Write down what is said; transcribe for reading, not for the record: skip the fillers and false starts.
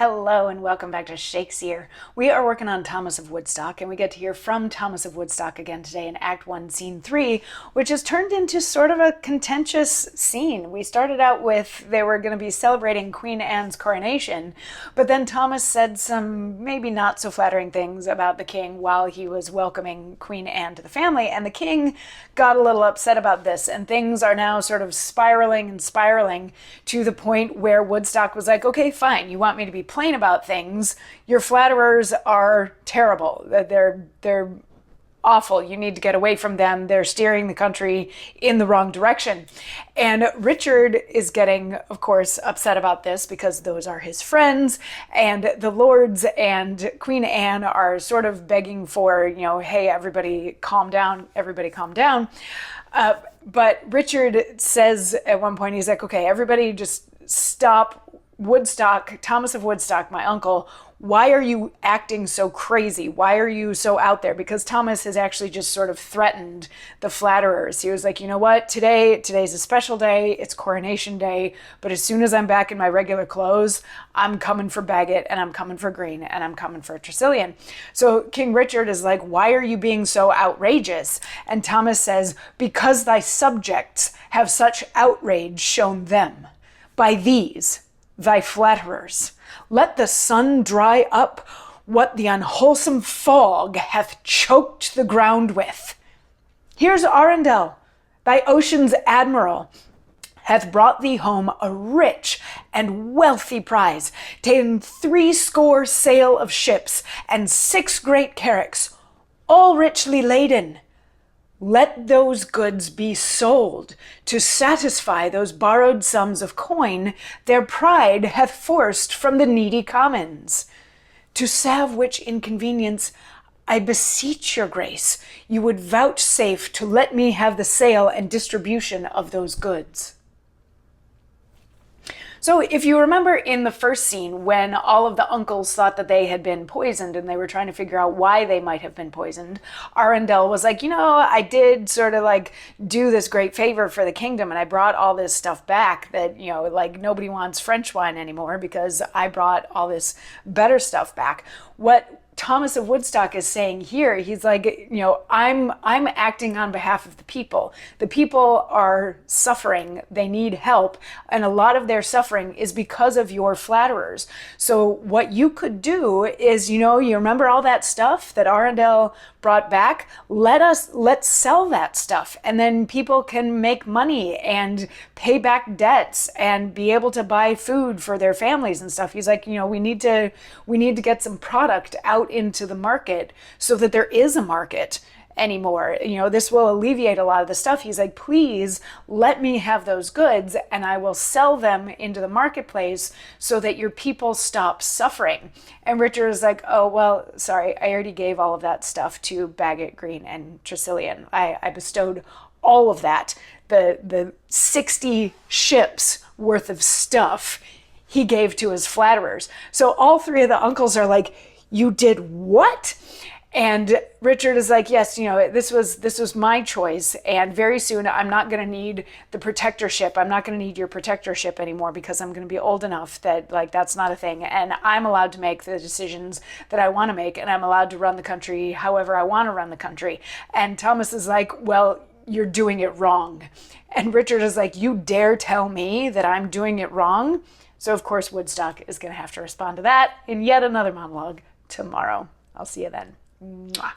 Hello and welcome back to Shakesyear. We are working on Thomas of Woodstock, and we get to hear from Thomas of Woodstock again today in Act 1, Scene 3, which has turned into sort of a contentious scene. We started out with they were going to be celebrating Queen Anne's coronation, but then Thomas said some maybe not so flattering things about the king while he was welcoming Queen Anne to the family, and the king got a little upset about this, and things are now sort of spiraling and spiraling to the point where Woodstock was like, okay, fine, you want me to be plain about things. Your flatterers are terrible. They're awful. You need to get away from them. They're steering the country in the wrong direction. And Richard is getting, of course, upset about this because those are his friends, and the lords and Queen Anne are sort of begging for, hey, everybody calm down, everybody calm down. But Richard says at one point, he's like, okay, everybody just stop. Woodstock, Thomas of Woodstock, my uncle, why are you acting so crazy? Why are you so out there? Because Thomas has actually just sort of threatened the flatterers. He was like, you know what, today's a special day, it's coronation day, but as soon as I'm back in my regular clothes, I'm coming for Bagot, and I'm coming for Green, and I'm coming for Tressilian. So King Richard is like, why are you being so outrageous? And Thomas says, because thy subjects have such outrage shown them by these thy flatterers. Let the sun dry up what the unwholesome fog hath choked the ground with. Here's Arundel, thy ocean's admiral, hath brought thee home a rich and wealthy prize, ta'en 60 sail of ships and 6 great carracks, all richly laden. Let those goods be sold to satisfy those borrowed sums of coin their pride hath forced from the needy commons. To salve which inconvenience, I beseech your grace, you would vouchsafe to let me have the sale and distribution of those goods. So if you remember in the first scene when all of the uncles thought that they had been poisoned and they were trying to figure out why they might have been poisoned, Arundel was like, I did sort of like do this great favor for the kingdom, and I brought all this stuff back that, like nobody wants French wine anymore because I brought all this better stuff back. What Thomas of Woodstock is saying here, he's like, I'm acting on behalf of the people. The people are suffering. They need help. And a lot of their suffering is because of your flatterers. So what you could do is, you remember all that stuff that Arundel brought back? Let's sell that stuff. And then people can make money and pay back debts and be able to buy food for their families and stuff. He's like, we need to get some product out into the market so that there is a market anymore. This will alleviate a lot of the stuff. He's like, please let me have those goods and I will sell them into the marketplace so that your people stop suffering. And Richard is like, oh, well, sorry, I already gave all of that stuff to Bagot, Green, and Tressilian. I bestowed all of that. The 60 ships worth of stuff he gave to his flatterers. So all 3 of the uncles are like, you did what? And Richard is like, yes, this was my choice. And very soon I'm not going to need the protectorship. I'm not going to need your protectorship anymore because I'm going to be old enough that that's not a thing. And I'm allowed to make the decisions that I want to make. And I'm allowed to run the country however I want to run the country. And Thomas is like, well, you're doing it wrong. And Richard is like, you dare tell me that I'm doing it wrong? So of course, Woodstock is going to have to respond to that in yet another monologue tomorrow. I'll see you then. Mwah.